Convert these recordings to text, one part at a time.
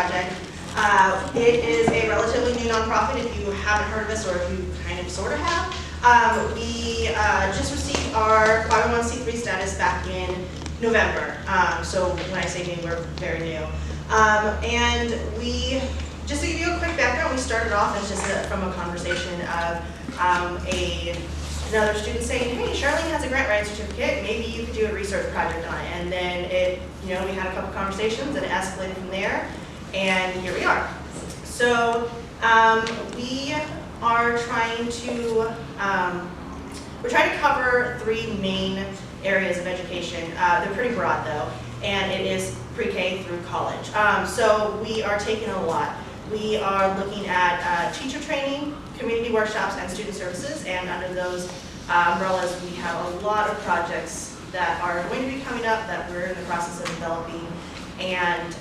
project. It is a relatively new nonprofit if you haven't heard of us or if you kind of sort of have. We just received our 501c3 status back in November. So when I say new, we're very new. And we, just to give you a quick background, we started off as just from a conversation of another student saying, hey, Charlene has a grant writing certificate, maybe you could do a research project on it. And then we had a couple conversations and it escalated from there, and here we are. So we are trying to, we're trying to cover 3 main areas of education. They're pretty broad though, and it is pre-K through college. So we are taking a lot. We are looking at teacher training, community workshops, and student services, and under those umbrellas we have a lot of projects that are going to be coming up that we're in the process of developing, and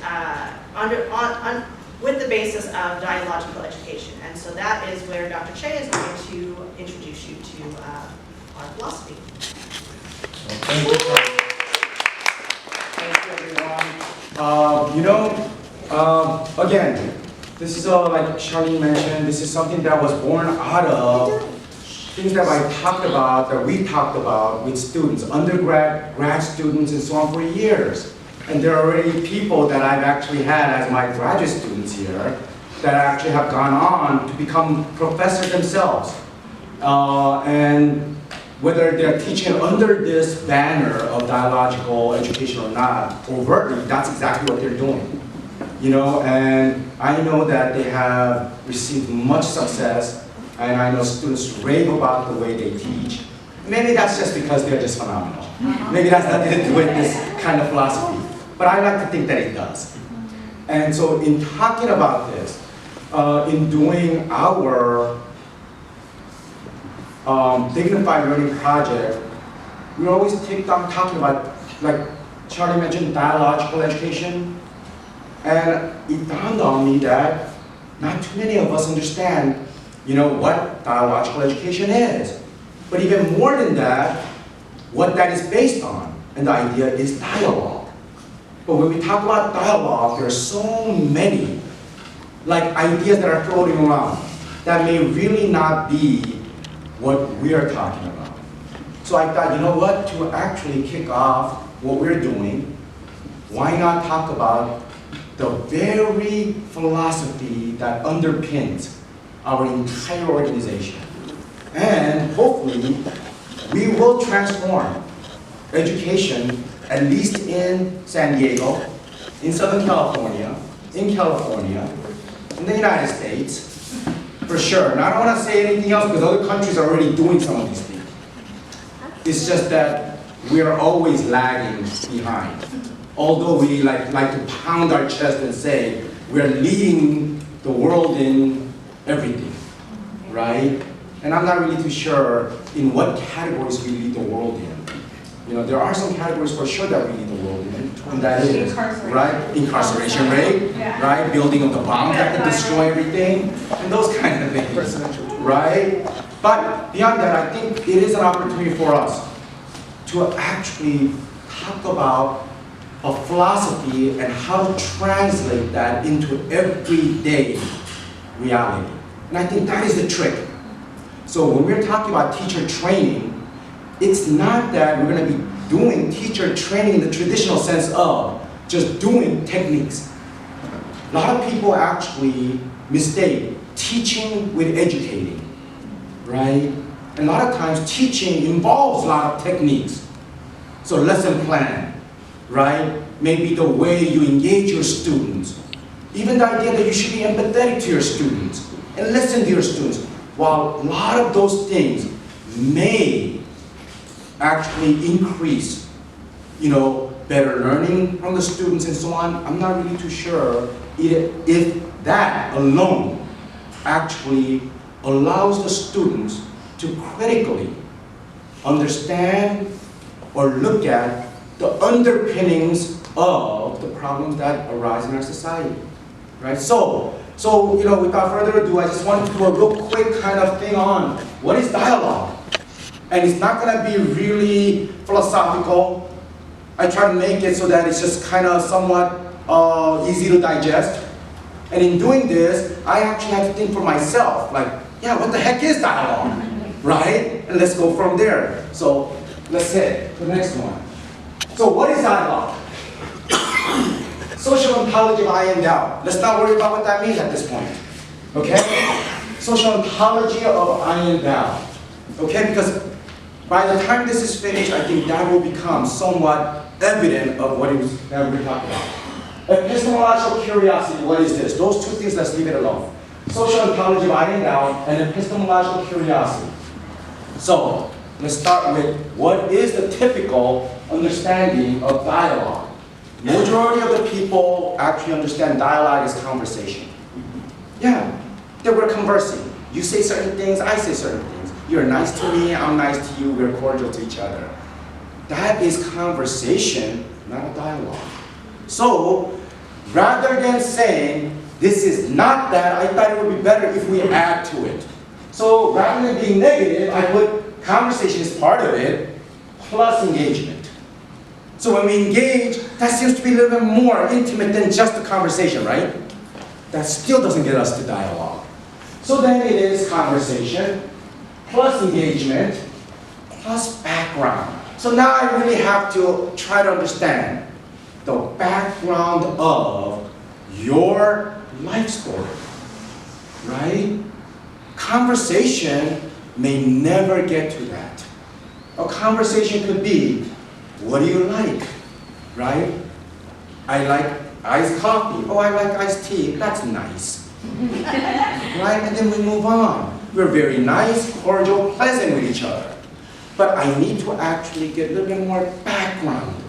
with the basis of dialogical education. And so that is where Dr. Choi is going to introduce you to our philosophy. Thank you. Thank you, everyone. Again, this is like Charlene mentioned, this is something that was born out of things that we talked about with students, undergrad, grad students, and so on for years. And there are already people that I've actually had as my graduate students here that actually have gone on to become professors themselves. And whether they're teaching under this banner of dialogical education or not, overtly, that's exactly what they're doing. And I know that they have received much success, and I know students rave about the way they teach. Maybe that's just because they're just phenomenal. Maybe that's nothing to do with this kind of philosophy. But I like to think that it does. And so in talking about this, in doing our Dignified Learning project, we always talking about, like Charlie mentioned, dialogical education. And it dawned on me that not too many of us understand, what dialogical education is. But even more than that, what that is based on. And the idea is dialogue. But when we talk about dialogue, there are so many ideas that are floating around that may really not be what we are talking about. So I thought, to actually kick off what we're doing, why not talk about the very philosophy that underpins our entire organization. And hopefully, we will transform education, at least in San Diego, in Southern California, in the United States, for sure. And I don't want to say anything else because other countries are already doing some of these things. It's just that we are always lagging behind. Although we like to pound our chest and say we're leading the world in everything, right? And I'm not really too sure in what categories we lead the world in. There are some categories for sure that we lead the world in, and that is, right? Incarceration rate, right? Building of the bombs that can destroy everything, and those kind of things, right? But beyond that, I think it is an opportunity for us to actually talk about a philosophy and how to translate that into everyday reality. And I think that is the trick. So when we're talking about teacher training, it's not that we're going to be doing teacher training in the traditional sense of just doing techniques. A lot of people actually mistake teaching with educating, right? And a lot of times teaching involves a lot of techniques. So lesson plan, right? Maybe the way you engage your students. Even the idea that you should be empathetic to your students and listen to your students. While a lot of those things may actually increase, better learning from the students and so on, I'm not really too sure if that alone actually allows the students to critically understand or look at the underpinnings of the problems that arise in our society, right? So without further ado, I just want to do a real quick kind of thing on what is dialogue. And it's not going to be really philosophical. I try to make it so that it's just kind of somewhat easy to digest. And in doing this, I actually had to think for myself, like, yeah, what the heck is dialogue, right? And let's go from there. So let's hit the next one. So what is dialogue? Social ontology of I and thou. Let's not worry about what that means at this point. Okay? Social ontology of I and thou. Okay? Because by the time this is finished, I think that will become somewhat evident of what it was that we're talking about. Epistemological curiosity, what is this? Those two things, let's leave it alone. Social ontology of I and thou, and epistemological curiosity. So, let's start with what is the typical understanding of dialogue. Majority of the people actually understand dialogue as conversation. Yeah, that we're conversing. You say certain things, I say certain things. You're nice to me, I'm nice to you, we're cordial to each other. That is conversation, not a dialogue. So, rather than saying, this is not that, I thought it would be better if we add to it. So, rather than being negative, I put conversation is part of it, plus engagement. So when we engage, that seems to be a little bit more intimate than just a conversation, right? That still doesn't get us to dialogue. So then it is conversation, plus engagement, plus background. So now I really have to try to understand the background of your life story, right? Conversation may never get to that. A conversation could be, what do you like, right? I like iced coffee. Oh, I like iced tea. That's nice. Right? And then we move on. We're very nice, cordial, pleasant with each other. But I need to actually get a little bit more background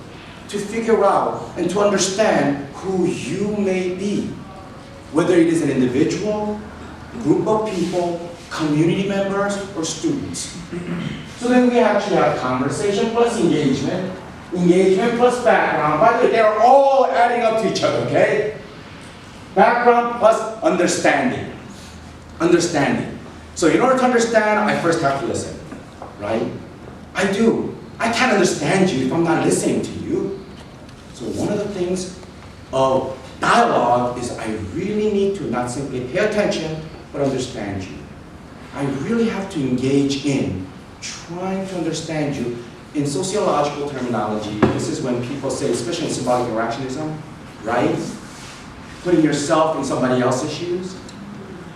to figure out and to understand who you may be. Whether it is an individual, group of people, community members, or students. So then we actually have conversation plus engagement, engagement plus background. By the way, they're all adding up to each other, okay? Background plus understanding. Understanding. So in order to understand, I first have to listen, right? I do. I can't understand you if I'm not listening to you. So one of the things of dialogue is I really need to not simply pay attention, but understand you. I really have to engage in trying to understand you. In sociological terminology, this is when people say, especially in symbolic interactionism, right? Putting yourself in somebody else's shoes,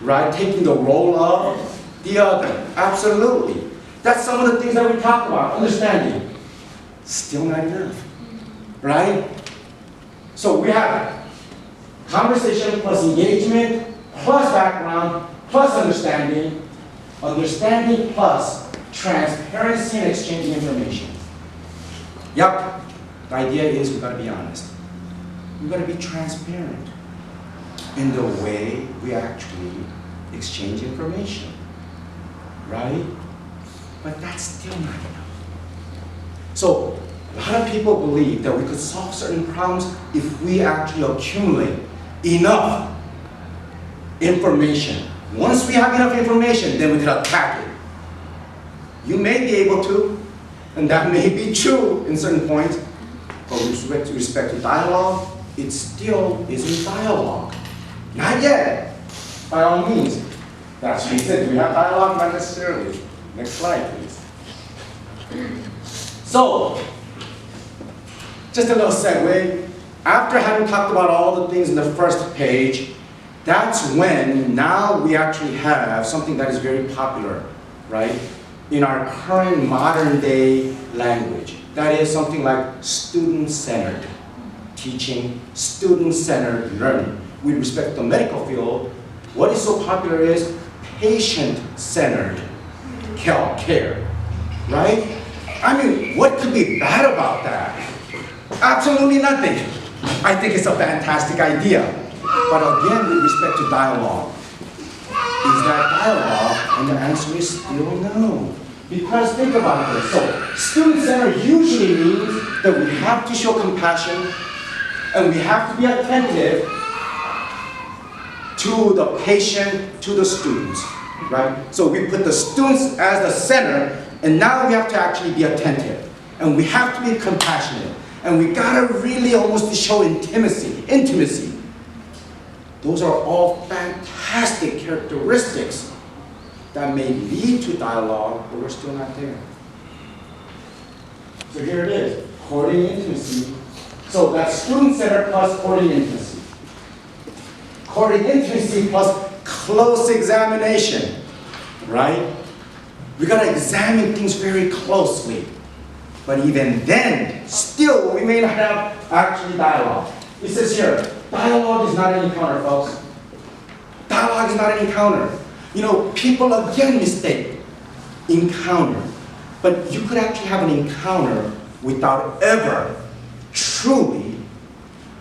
right? Taking the role of the other. Absolutely. That's some of the things that we talk about, understanding. Still not enough, right? So we have conversation plus engagement, plus background, plus understanding, understanding plus transparency and exchanging information. Yep, the idea is we've got to be honest. We've got to be transparent in the way we actually exchange information, right? But that's still not enough. So, a lot of people believe that we could solve certain problems if we actually accumulate enough information. Once we have enough information, then we can attack it. You may be able to, and that may be true in certain points, but with respect to dialogue, it still isn't dialogue. Not yet, by all means. That's what he said, we have dialogue? Not necessarily. Next slide, please. So, just a little segue. After having talked about all the things in the first page, that's when now we actually have something that is very popular, right? In our current modern day language. That is something like student-centered teaching, student-centered learning. With respect to the medical field, what is so popular is patient-centered care, right? I mean, what could be bad about that? Absolutely nothing. I think it's a fantastic idea. But again, with respect to dialogue, is that dialogue? And the answer is still no. Because think about this. So, student-centered usually means that we have to show compassion and we have to be attentive to the patient, to the students, right? So we put the students as the center, and now we have to actually be attentive. And we have to be compassionate. And we gotta really almost show intimacy. Those are all fantastic characteristics that may lead to dialogue, but we're still not there. So here it is, courting intimacy. So that's student-centered plus courting intimacy. Courting intimacy plus close examination, right? We gotta examine things very closely. But even then, still, we may not have actually dialogue. It says here, dialogue is not an encounter, folks. Dialogue is not an encounter. You know, people again mistake encounter. But you could actually have an encounter without ever truly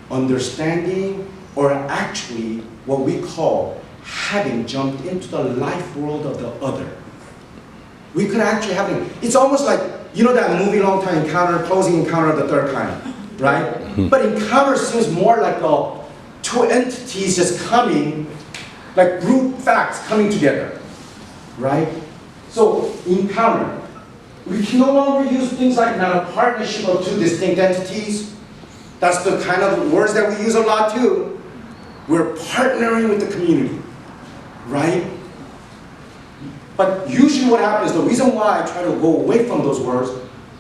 understanding or actually what we call having jumped into the life world of the other. We could actually have it. It's almost like, you know that movie Long Time Encounter, Closing Encounter of the Third Kind, right? But encounter seems more like two entities just coming, like brute facts coming together, right? So encounter. We can no longer use things like not a partnership of two distinct entities. That's the kind of words that we use a lot too. We're partnering with the community, right? But usually what happens, the reason why I try to go away from those words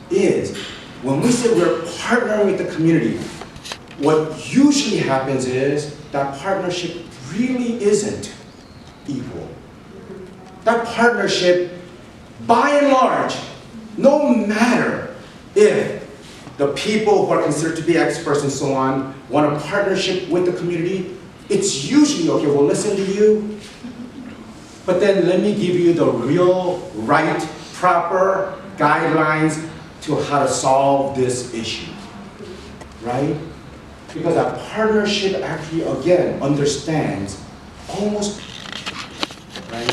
is when we say we're partnering with the community, what usually happens is that partnership really isn't equal. That partnership, by and large, no matter if the people who are considered to be experts and so on want a partnership with the community, it's usually, okay, we'll listen to you, but then let me give you the real, right, proper guidelines to how to solve this issue, right? Because that partnership actually, again, understands almost, right?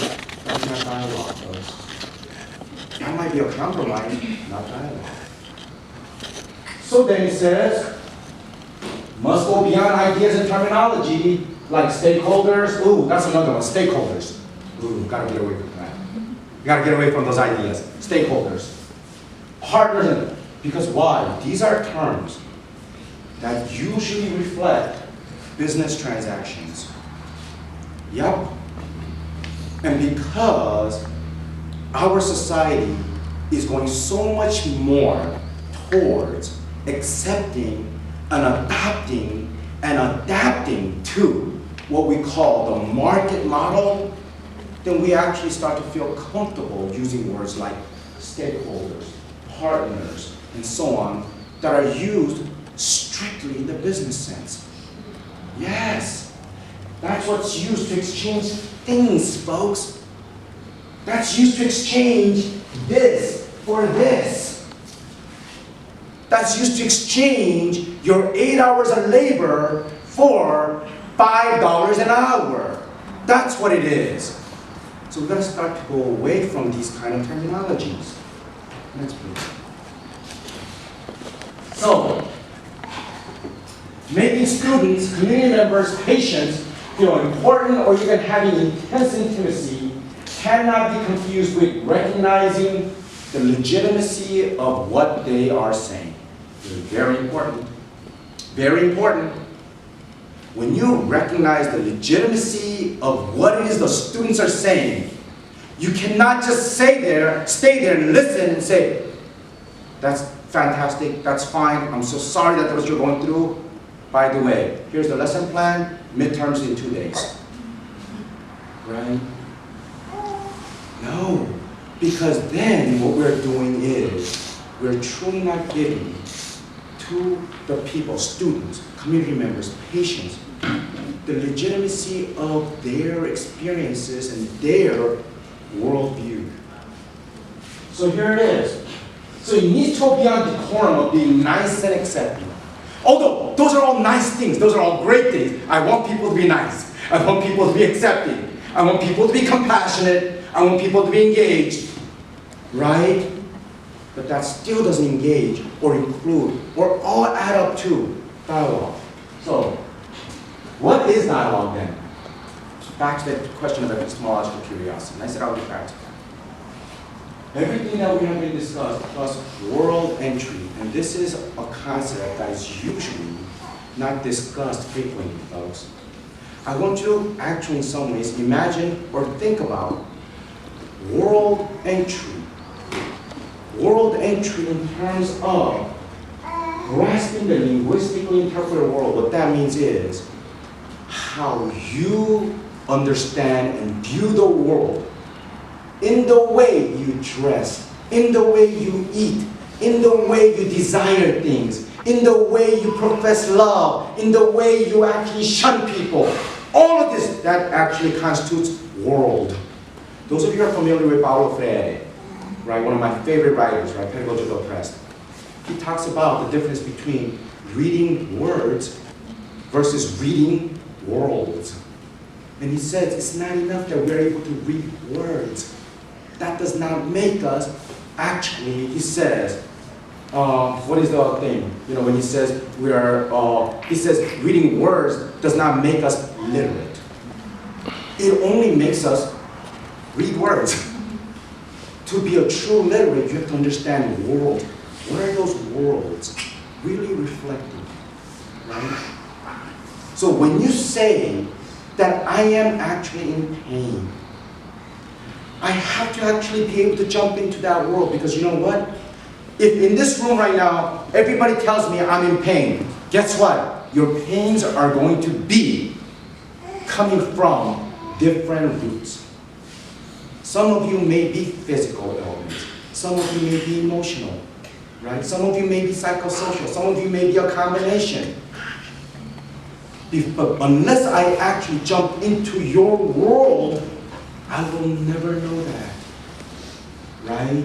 That's not dialogue, folks. That might be a compromise, not dialogue. So then it says, must go beyond ideas and terminology, like stakeholders. Ooh, that's another one, stakeholders. Ooh, gotta get away from that. Gotta get away from those ideas. Stakeholders. Partners, because why? These are terms that usually reflect business transactions. Yep. And because our society is going so much more towards accepting and adopting and adapting to what we call the market model, then we actually start to feel comfortable using words like stakeholders, partners, and so on, that are used strictly in the business sense. Yes, that's what's used to exchange things, folks. That's used to exchange this for this. That's used to exchange your 8 hours of labor for $5 an hour. That's what it is. So we're going to start to go away from these kind of terminologies. Next please. So, making students, community members, patients feel important or even having intense intimacy cannot be confused with recognizing the legitimacy of what they are saying. Very important. Very important. When you recognize the legitimacy of what it is the students are saying, you cannot just stay there and listen and say, that's fantastic, that's fine, I'm so sorry that that's what you're going through. By the way, here's the lesson plan, midterms in 2 days. Right? No, because then what we're doing is we're truly not giving to the people, students, community members, patients, the legitimacy of their experiences and their worldview. So here it is. So it needs to go beyond decorum of being nice and accepting. Although those are all nice things, those are all great things. I want people to be nice. I want people to be accepting. I want people to be compassionate. I want people to be engaged. Right? But that still doesn't engage or include or all add up to dialogue. So, what is dialogue then? Back to the question of epistemological curiosity. And I said I'll get back to that. Everything that we have been discussed plus world entry, and this is a concept that is usually not discussed frequently, folks. I want you to actually in some ways imagine or think about world entry. World entry in terms of grasping the linguistically interpreted world. What that means is how you understand and view the world in the way you dress, in the way you eat, in the way you desire things, in the way you profess love, in the way you actually shun people. All of this, that actually constitutes world. Those of you who are familiar with Paulo Freire, right, one of my favorite writers, right, Pedagogical Oppressed, he talks about the difference between reading words versus reading worlds. And he says it's not enough that we're able to read words. That does not make us actually, he says, what is the thing? You know, when he says we are, he says reading words does not make us literate. It only makes us read words. To be a true literate, you have to understand the world. What are those worlds really reflecting, right? So when you say that I am actually in pain, I have to actually be able to jump into that world, because you know what? If in this room right now, everybody tells me I'm in pain, guess what? Your pains are going to be coming from different roots. Some of you may be physical ailments. Some of you may be emotional, right? Some of you may be psychosocial. Some of you may be a combination. But unless I actually jump into your world, I will never know that, right?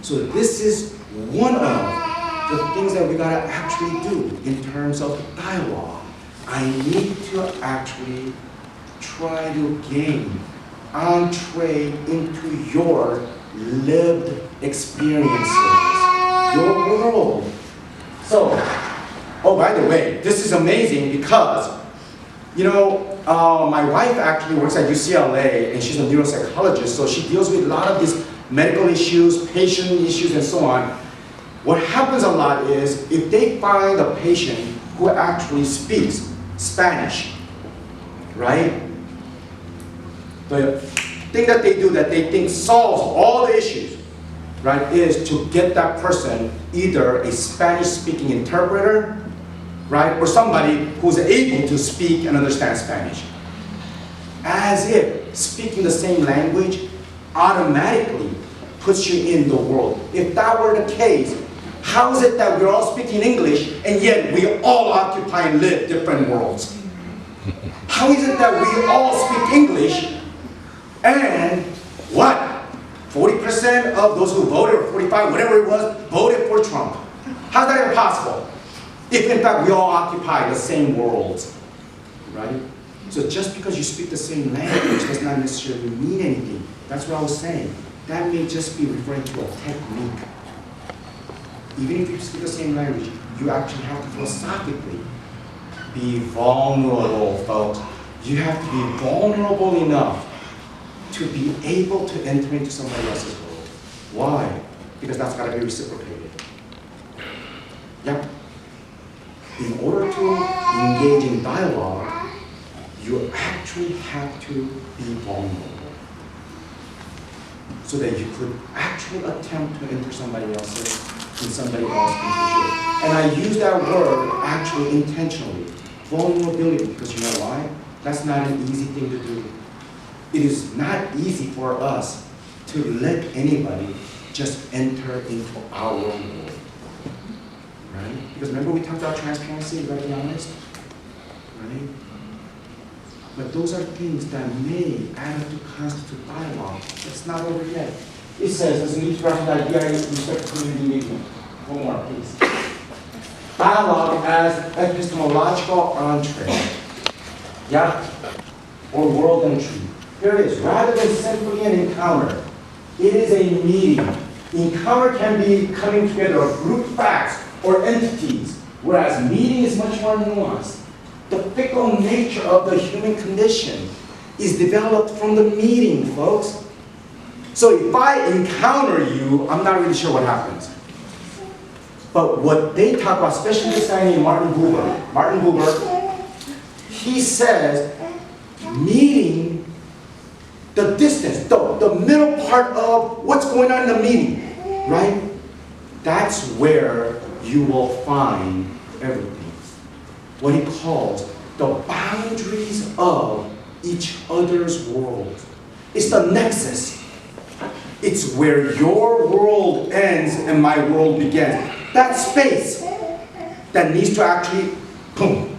So this is one of the things that we gotta actually do in terms of dialogue. I need to actually try to gain entree into your lived experiences, your world. So, oh, by the way, this is amazing because, you know, my wife actually works at UCLA and she's a neuropsychologist, so she deals with a lot of these medical issues, patient issues, and so on. What happens a lot is if they find a patient who actually speaks Spanish, right? The thing that they do that they think solves all the issues, right, is to get that person either a Spanish-speaking interpreter, right, or somebody who's able to speak and understand Spanish. As if speaking the same language automatically puts you in the world. If that were the case, how is it that we're all speaking English and yet we all occupy and live different worlds? How is it that we all speak English and what? 40% of those who voted, or 45, whatever it was, voted for Trump. How's that even possible? If in fact we all occupy the same worlds, right? So just because you speak the same language does not necessarily mean anything. That's what I was saying. That may just be referring to a technique. Even if you speak the same language, you actually have to philosophically be vulnerable, folks. You have to be vulnerable enough to be able to enter into somebody else's world. Why? Because that's got to be reciprocated. Yep. In order to engage in dialogue, you actually have to be vulnerable so that you could actually attempt to enter somebody else's and somebody else into you. And I use that word actually intentionally, vulnerability, because you know why? That's not an easy thing to do. It is not easy for us to let anybody just enter into our world. Right? Because remember we talked about transparency, you gotta be honest? Right? But those are things that may add up to constitute dialogue. It's not over yet. It says, as an introduction to idea in respect to community engagement. One more, please. Dialogue as epistemological entree. Yeah? Or world entry. Here it is. Rather than simply an encounter, it is a meeting. Encounter can be coming together of group facts or entities, whereas meeting is much more nuanced. The fickle nature of the human condition is developed from the meeting, folks. So if I encounter you, I'm not really sure what happens. But what they talk about, especially this guy named Martin Buber, he says meeting, the distance, the middle part of what's going on in the meeting, right? That's where you will find everything. What he calls the boundaries of each other's world. It's the nexus. It's where your world ends and my world begins. That space that needs to actually, boom,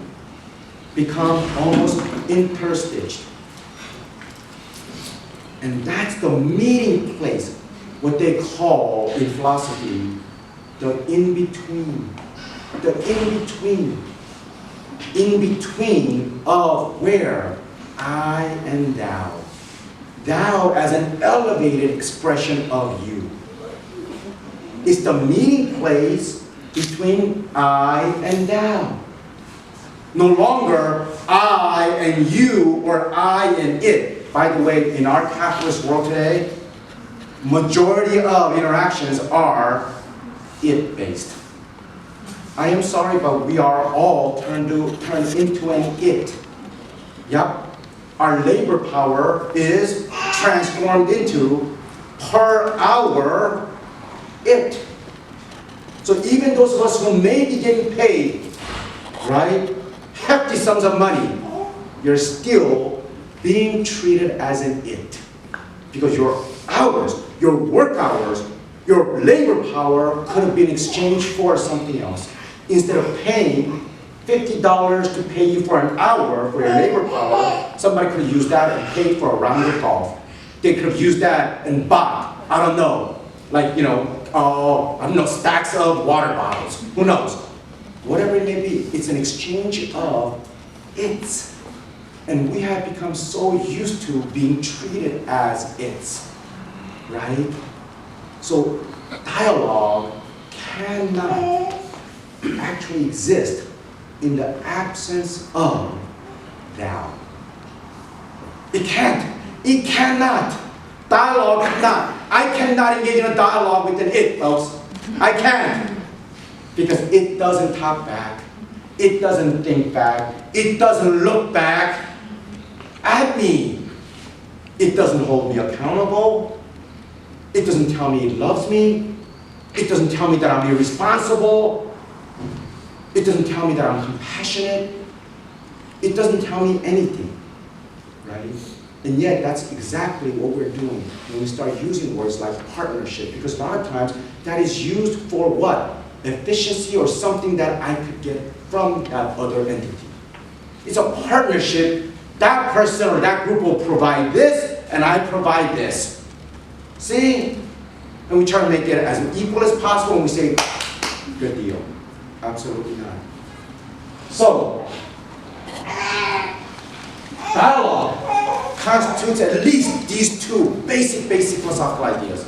become almost interstitched. And that's the meeting place, what they call in philosophy, the in-between. The in-between. In-between of where I and thou. Thou as an elevated expression of you. It's the meeting place between I and thou. No longer I and you or I and it. By the way, in our capitalist world today, majority of interactions are it-based. I am sorry, but we are all turned into an it. Yep. Our labor power is transformed into per hour it. So even those of us who may be getting paid, right, hefty sums of money, you're still being treated as an it. Because your hours, your work hours, your labor power could have been exchanged for something else. Instead of paying $50 to pay you for an hour for your labor power, somebody could have used that and paid for a round of golf. They could have used that and bought, I don't know, like, stacks of water bottles. Who knows? Whatever it may be, it's an exchange of it's. And we have become so used to being treated as it's, right? So dialogue cannot actually exist in the absence of thou. It can't. It cannot. Dialogue cannot. I cannot engage in a dialogue with an it, folks. I can't. Because it doesn't talk back. It doesn't think back. It doesn't look back at me. It doesn't hold me accountable. It doesn't tell me it loves me. It doesn't tell me that I'm irresponsible. It doesn't tell me that I'm compassionate. It doesn't tell me anything, right? And yet, that's exactly what we're doing when we start using words like partnership, because a lot of times that is used for what? Efficiency or something that I could get from that other entity. It's a partnership. That person or that group will provide this, and I provide this. See? And we try to make it as equal as possible, and we say, good deal. Absolutely not. So, dialogue constitutes at least these two basic philosophical ideas.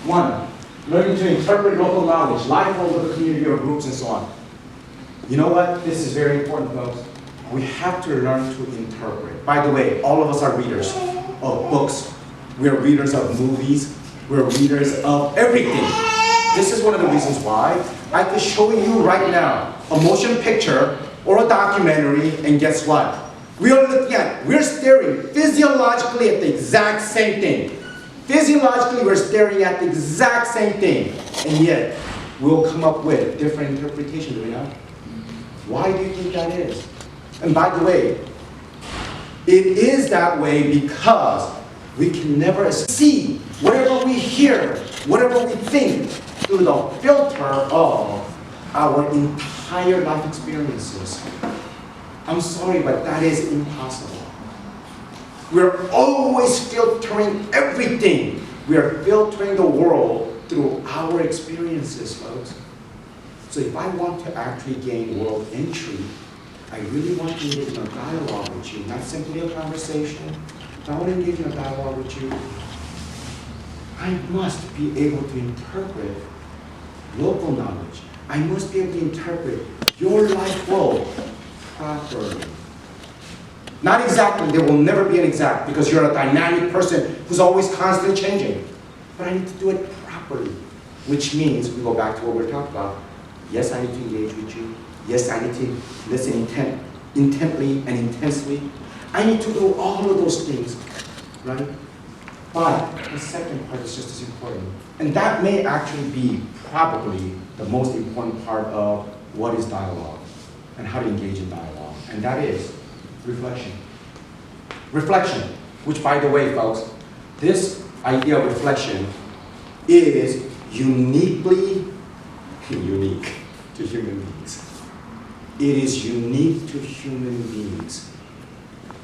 One, learning to interpret local knowledge, life over the community or groups and so on. You know what? This is very important, folks. We have to learn to interpret. By the way, all of us are readers of books. We are readers of movies. We're readers of everything. This is one of the reasons why I could show you right now a motion picture or a documentary, and guess what? We're staring physiologically at the exact same thing. Physiologically, we're staring at the exact same thing, and yet we'll come up with different interpretations, do we not? Why do you think that is? And by the way, it is that way because we can never see whatever we hear, whatever we think, through the filter of our entire life experiences. I'm sorry, but that is impossible. We're always filtering everything. We are filtering the world through our experiences, folks. So if I want to actually gain world entry, I really want to engage in a dialogue with you, not simply a conversation. If I want to engage in a dialogue with you, I must be able to interpret local knowledge. I must be able to interpret your life world properly. Not exactly, there will never be an exact, because you're a dynamic person who's always constantly changing. But I need to do it properly, which means we go back to what we're talking about. Yes, I need to engage with you. Yes, I need to listen intently and intensely. I need to do all of those things, right? But the second part is just as important. And that may actually be probably the most important part of what is dialogue and how to engage in dialogue. And that is reflection. Reflection, which by the way, folks, this idea of reflection is uniquely unique to human beings. It is unique to human beings.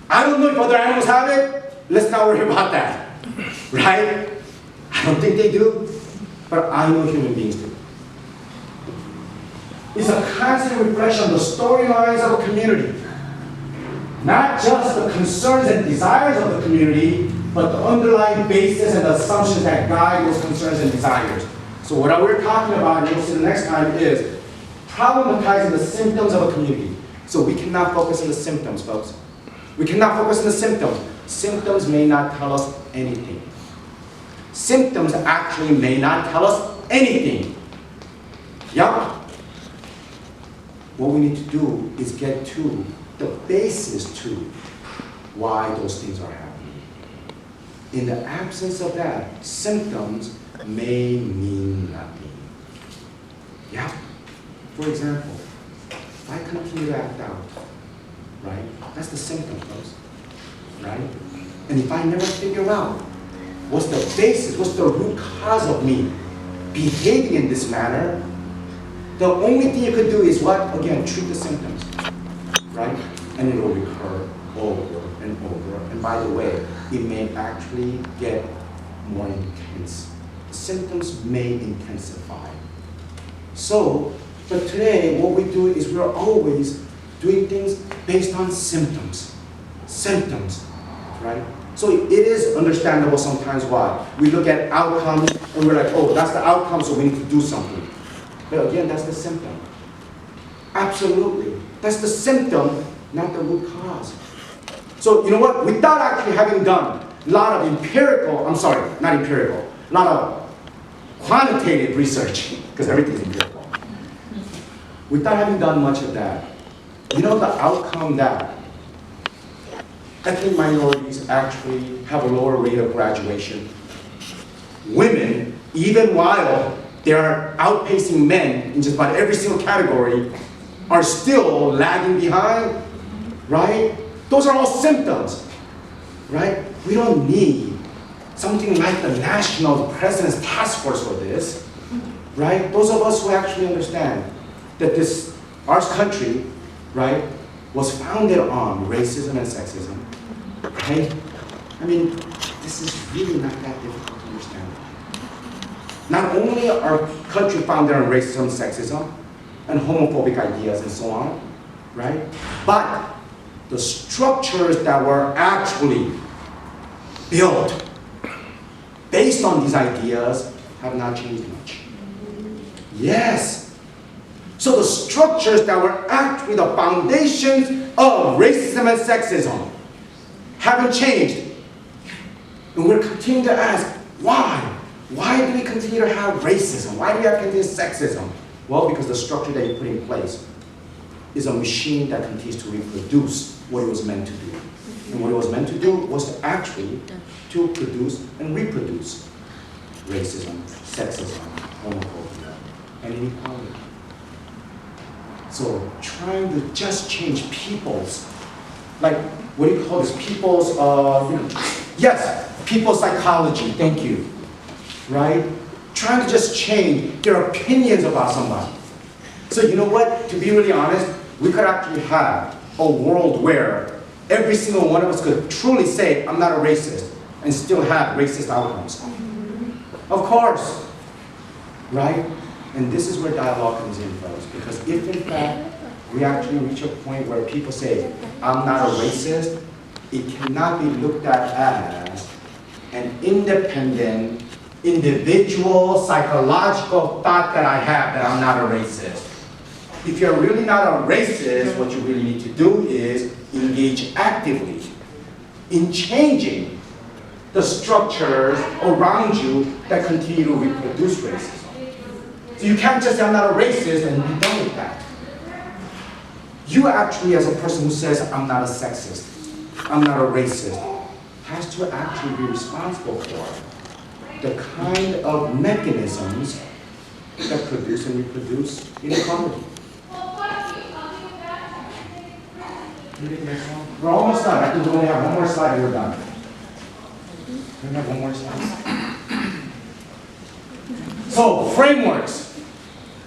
I don't know if other animals have it. Let's not worry about that, right? I don't think they do, but I know human beings do. It's a constant reflection on the storylines of a community. Not just the concerns and desires of the community, but the underlying basis and the assumptions that guide those concerns and desires. So what we're talking about, and you'll see the next time, is problematizing the symptoms of a community. So we cannot focus on the symptoms, folks. We cannot focus on the symptoms. Symptoms may not tell us anything. Symptoms actually may not tell us anything. Yeah. What we need to do is get to the basis to why those things are happening. In the absence of that, symptoms may mean nothing. Yeah? For example, if I continue to act out, right? That's the symptom, folks. Right? And if I never figure out what's the basis, what's the root cause of me behaving in this manner, the only thing you could do is what? Again, treat the symptoms. Right? And it will recur over and over. And by the way, it may actually get more intense. The symptoms may intensify. So, but today, what we do is we're always doing things based on symptoms. Symptoms, right? So it is understandable sometimes why. We look at outcomes and we're like, oh, that's the outcome, so we need to do something. But again, that's the symptom. Absolutely. That's the symptom, not the root cause. So you know what? Without actually having done a lot of empirical, I'm sorry, not empirical, a lot of quantitative research, because everything's empirical. Without having done much of that, you know the outcome that ethnic minorities actually have a lower rate of graduation. Women, even while they are outpacing men in just about every single category, are still lagging behind, right? Those are all symptoms, right? We don't need something like the National President's Task Force for this, right? Those of us who actually understand that this, our country, right, was founded on racism and sexism, right? I mean, this is really not that difficult to understand. Not only are our country founded on racism, sexism, and homophobic ideas and so on, right? But the structures that were actually built based on these ideas have not changed much. Yes. So the structures that were actually the foundations of racism and sexism haven't changed. And we're continuing to ask, why? Why do we continue to have racism? Why do we have to continue sexism? Well, because the structure that you put in place is a machine that continues to reproduce what it was meant to do. And what it was meant to do was to actually to produce and reproduce racism, sexism, homophobia, and inequality. So trying to just change people's, like, what do you call this? People's, yes, people's psychology, thank you, right? Trying to just change their opinions about somebody. So you know what, to be really honest, we could actually have a world where every single one of us could truly say, I'm not a racist, and still have racist outcomes. Of course, right? And this is where dialogue comes in, folks, because if in fact we actually reach a point where people say, I'm not a racist, it cannot be looked at as an independent, individual, psychological thought that I have that I'm not a racist. If you're really not a racist, what you really need to do is engage actively in changing the structures around you that continue to reproduce racism. So you can't just say, I'm not a racist, and be done with that. You actually, as a person who says, I'm not a sexist, I'm not a racist, has to actually be responsible for the kind of mechanisms that produce and reproduce inequality. We're almost done. I think we only have one more slide and we're done. We have one more slide. So, frameworks,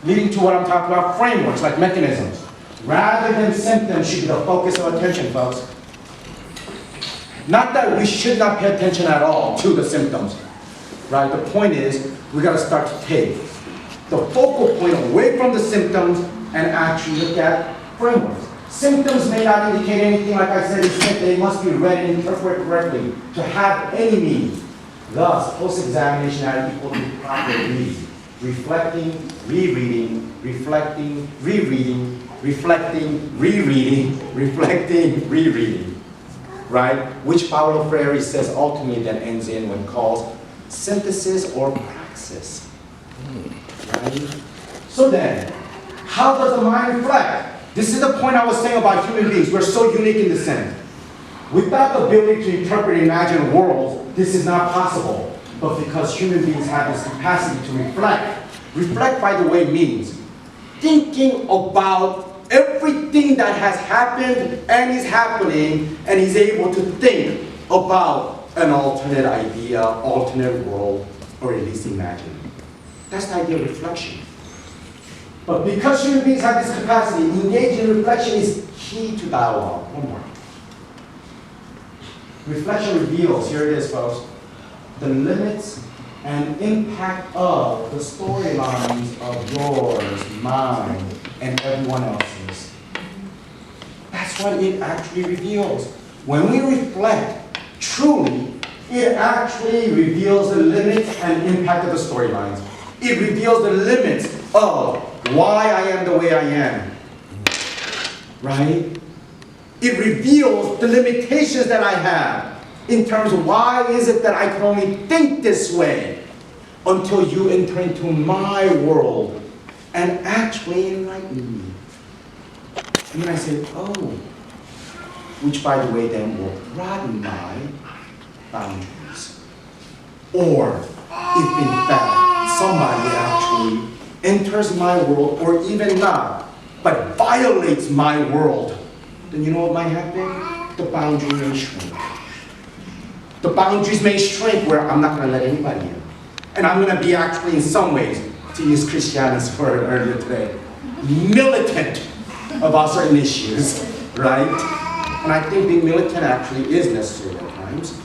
leading to what I'm talking about, frameworks, like mechanisms. Rather than symptoms should be the focus of attention, folks. Not that we should not pay attention at all to the symptoms, right? The point is, we got to start to take the focal point away from the symptoms and actually look at frameworks. Symptoms may not indicate anything, like I said, except they must be read and interpreted correctly to have any meaning. Thus, post-examination had equal to proper reading, reflecting, rereading, reflecting, rereading, reflecting, rereading, reflecting, rereading, right? Which Paulo Freire says ultimately that ends in what he calls synthesis or praxis, right? So then, how does the mind reflect? This is the point I was saying about human beings. We're so unique in this sense. Without the ability to interpret and imagine worlds, this is not possible. But because human beings have this capacity to reflect. Reflect, by the way, means thinking about everything that has happened and is happening, and is able to think about an alternate idea, alternate world, or at least imagine. That's the idea of reflection. But because human beings have this capacity, engaging in reflection is key to dialogue. One more. Reflection reveals, here it is, folks, the limits and impact of the storylines of yours, mine, and everyone else's. That's what it actually reveals. When we reflect, truly, it actually reveals the limits and impact of the storylines. It reveals the limits of why I am the way I am, right? It reveals the limitations that I have in terms of why is it that I can only think this way until you enter into my world and actually enlighten me. And then I say, oh, which by the way then will broaden my boundaries. Or if in fact somebody actually enters my world, or even not, but violates my world, then you know what might happen? The boundary may shrink. The boundaries may shrink where I'm not going to let anybody in. And I'm going to be actually, in some ways, to use Christiana's word earlier today, militant about certain issues, right? And I think being militant actually is necessary at times.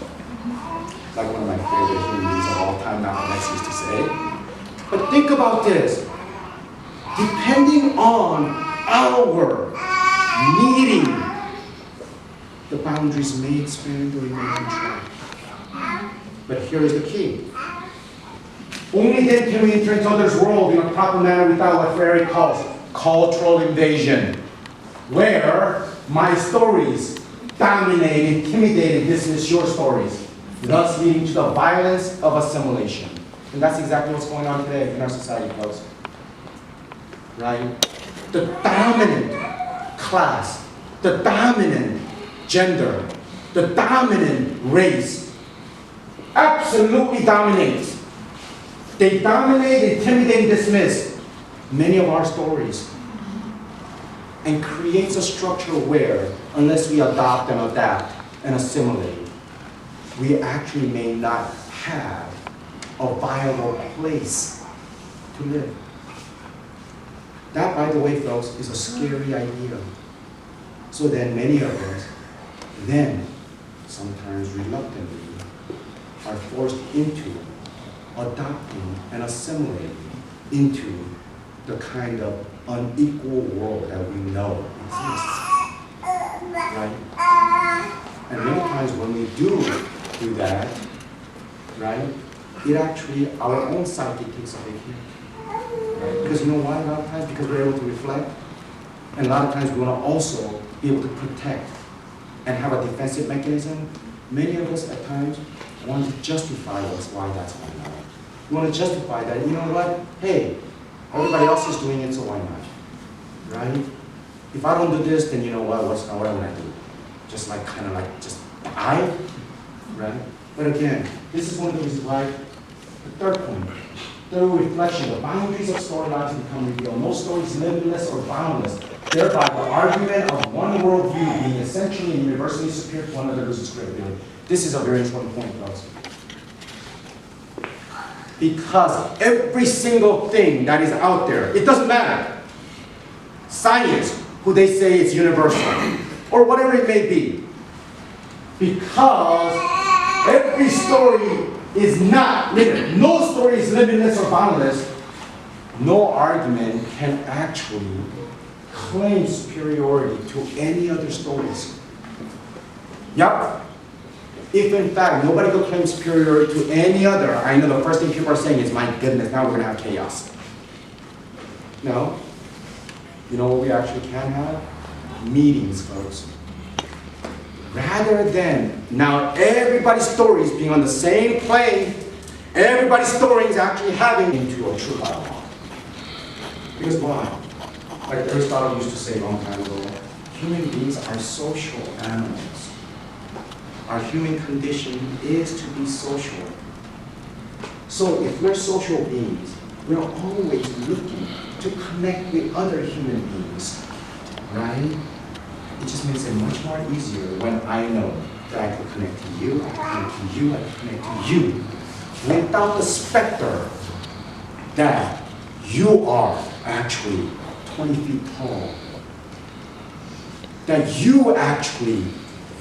Like one of my favorite human beings of all time, Malcolm X used to say. But think about this. Depending on our needing, the boundaries may expand or may contract. But here is the key. Only then can we enter into others' world in a proper manner without what Freire calls cultural invasion, where my stories dominate, intimidate, and dismiss your stories, thus leading to the violence of assimilation. And that's exactly what's going on today in our society, folks. Right? The dominant class, the dominant gender, the dominant race absolutely dominates. They dominate, intimidate, and dismiss many of our stories and creates a structure where, unless we adopt and adapt and assimilate, we actually may not have a viable place to live. That, by the way, folks, is a scary idea. So then many of us, then, sometimes reluctantly, are forced into adopting and assimilating into the kind of unequal world that we know exists. Right? And many times when we do that, right, it actually, our own psyche takes a big hit. Right? Because you know why? A lot of times, because we're able to reflect, and a lot of times we want to also be able to protect and have a defensive mechanism. Many of us at times want to justify why that's going on. We want to justify that, you know what? Hey, everybody else is doing it, so why not? Right? If I don't do this, then you know what? What am I going to do? Just like, kind of like, just right? But again, this is one of the reasons why, the third point, through reflection, the boundaries of storylines become revealed. No story is limitless or boundless. Thereby, the argument of one worldview being essentially and universally superior to one another loses credibility. This is a very important point, folks. Because every single thing that is out there, it doesn't matter. Science, who they say is universal, or whatever it may be. Because every story is not limited. No story is limitless or boundless. No argument can actually claim superiority to any other stories. Yep. If in fact nobody could claim superiority to any other, I know the first thing people are saying is, my goodness, now we're going to have chaos. No. You know what we actually can have? Meetings, folks. Rather than now everybody's stories being on the same plane, everybody's story is actually having into a true dialogue. Because why? Like Aristotle used to say a long time ago, human beings are social animals. Our human condition is to be social. So if we're social beings, we're always looking to connect with other human beings, right? It just makes it much more easier when I know that I can connect to you, I can connect to you, I can connect to you, without the specter that you are actually 20 feet tall, that you actually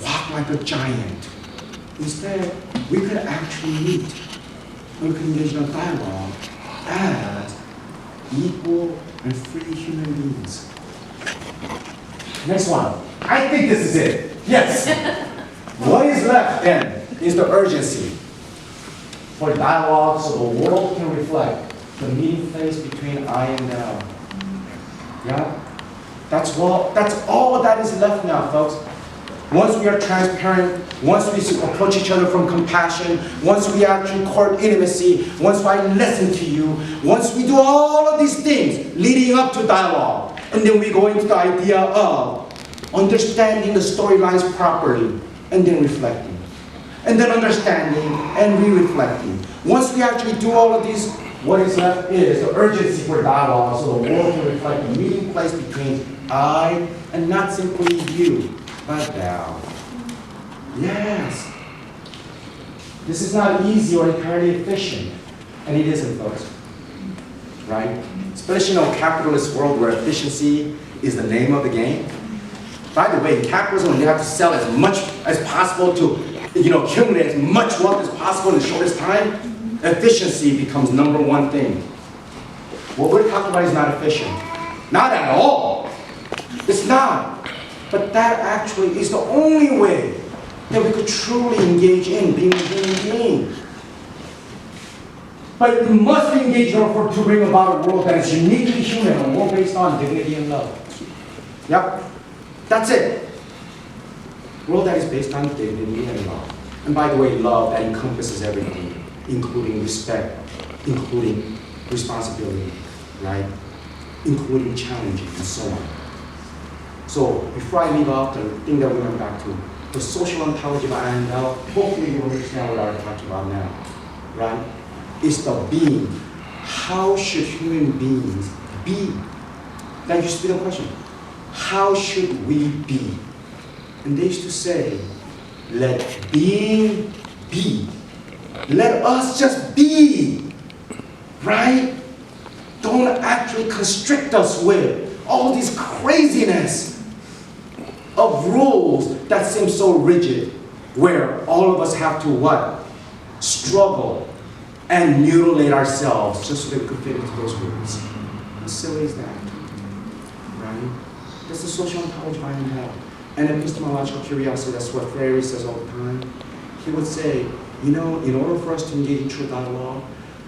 walk like a giant. Instead, we could actually meet, we could engage in a dialogue as equal and free human beings. Next one. I think this is it. Yes. What is left then is the urgency for dialogue so the world can reflect the meeting place between I and thou. Yeah? That's all that is left now, folks. Once we are transparent, once we approach each other from compassion, once we actually court intimacy, once I listen to you, once we do all of these things leading up to dialogue, and then we go into the idea of understanding the storylines properly, and then reflecting. And then understanding and re-reflecting. Once we actually do all of these, what is left is the urgency for dialogue so the world can reflect the meeting place between I and not simply you, but thou. Yes. This is not easy or entirely efficient. And it isn't, folks. Right? Especially in a capitalist world where efficiency is the name of the game. By the way, in capitalism, when you have to sell as much as possible to, accumulate as much wealth as possible in the shortest time, efficiency becomes number one thing. What we're talking about is not efficient. Not at all. It's not. But that actually is the only way that we could truly engage in being a human being. But we must be engaged in order to bring about a world that is uniquely human, a world based on dignity and love. Yep. That's it. A world that is based on dignity and love. And by the way, love that encompasses everything, including respect, including responsibility, right? Including challenging and so on. So before I leave off, the thing that we went back to, the social ontology of I and thou, hopefully you understand what I'm talking about now, right? It's the being. How should human beings be? That used to be the question. How should we be? And they used to say, let being be. Let us just be, right? Don't actually constrict us with all this craziness of rules that seem so rigid, where all of us have to what? Struggle and mutilate ourselves just so that we could fit into those rules. How silly is that? Right? That's the social ontology I have. And epistemological curiosity, that's what Freire says all the time. He would say, in order for us to engage in true dialogue,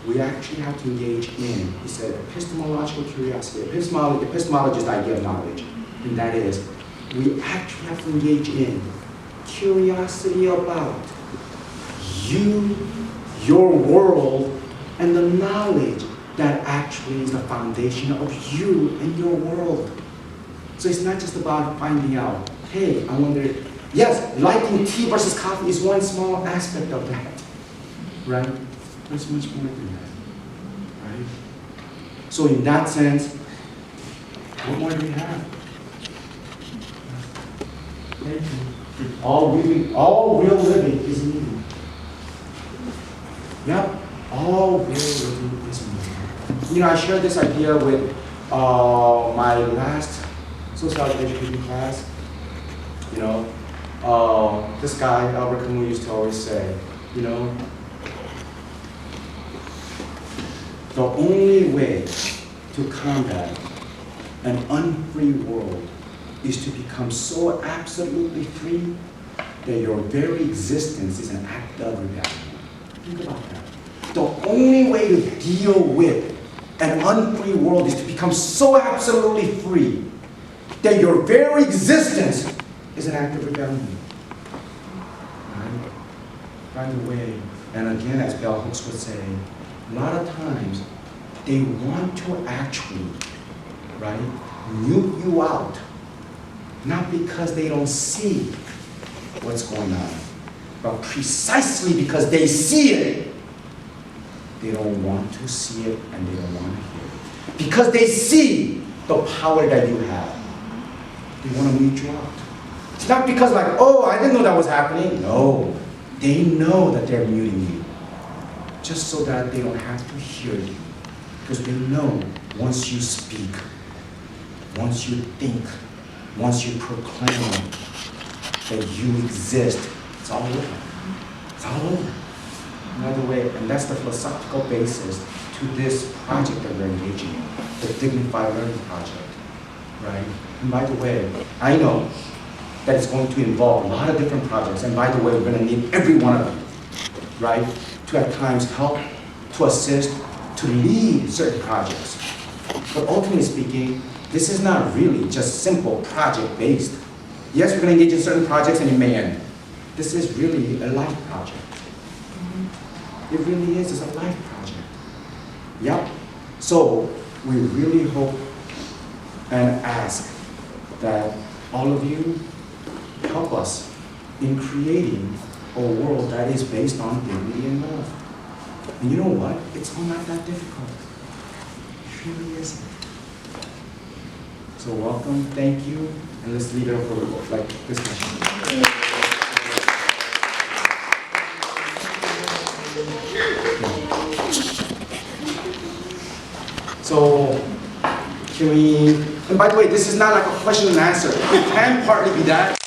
we actually have to engage in, he said, epistemological curiosity. Epistemology is the idea of knowledge. And that is, we actually have to engage in curiosity about you, your world, and the knowledge that actually is the foundation of you and your world. So it's not just about finding out, hey, I wonder Yes, liking tea versus coffee is one small aspect of that, right? There's much more than that, right? So in that sense, what more do we have? Thank you. All real living is moving. Yep, all real living is moving. You know, I shared this idea with my last sociology education class. You know, this guy, Albert Camus, used to always say, you know, the only way to combat an unfree world is to become so absolutely free that your very existence is an act of rebellion. Think about that. The only way to deal with an unfree world is to become so absolutely free that your very existence is an act of rebellion. Right? By the way, and again, as bell hooks would say, a lot of times they want to actually, right, nuke you out, not because they don't see what's going on, but precisely because they see it. They don't want to see it and they don't want to hear it. Because they see the power that you have. They want to mute you out. It's not because like, oh, I didn't know that was happening. No, they know that they're muting you. Just so that they don't have to hear you. Because they know once you speak, once you think, once you proclaim that you exist, it's all over. It's all over. Another way, and that's the philosophical basis to this project that we're engaging in, the Dignified Learning Project, right? And by the way, I know that it's going to involve a lot of different projects, and by the way, we're going to need every one of them, right? To at times help, to assist, to lead certain projects. But ultimately speaking, this is not really just simple project-based. Yes, we're going to engage in certain projects and it may end. This is really a life project. It really is, it's a life project. Yep. So we really hope and ask that all of you help us in creating a world that is based on dignity and love. And you know what? It's all not that difficult. It really isn't. So welcome, thank you, and let's leave it up for like discussion. So, can we, and by the way, this is not like a question and answer. It can partly be that,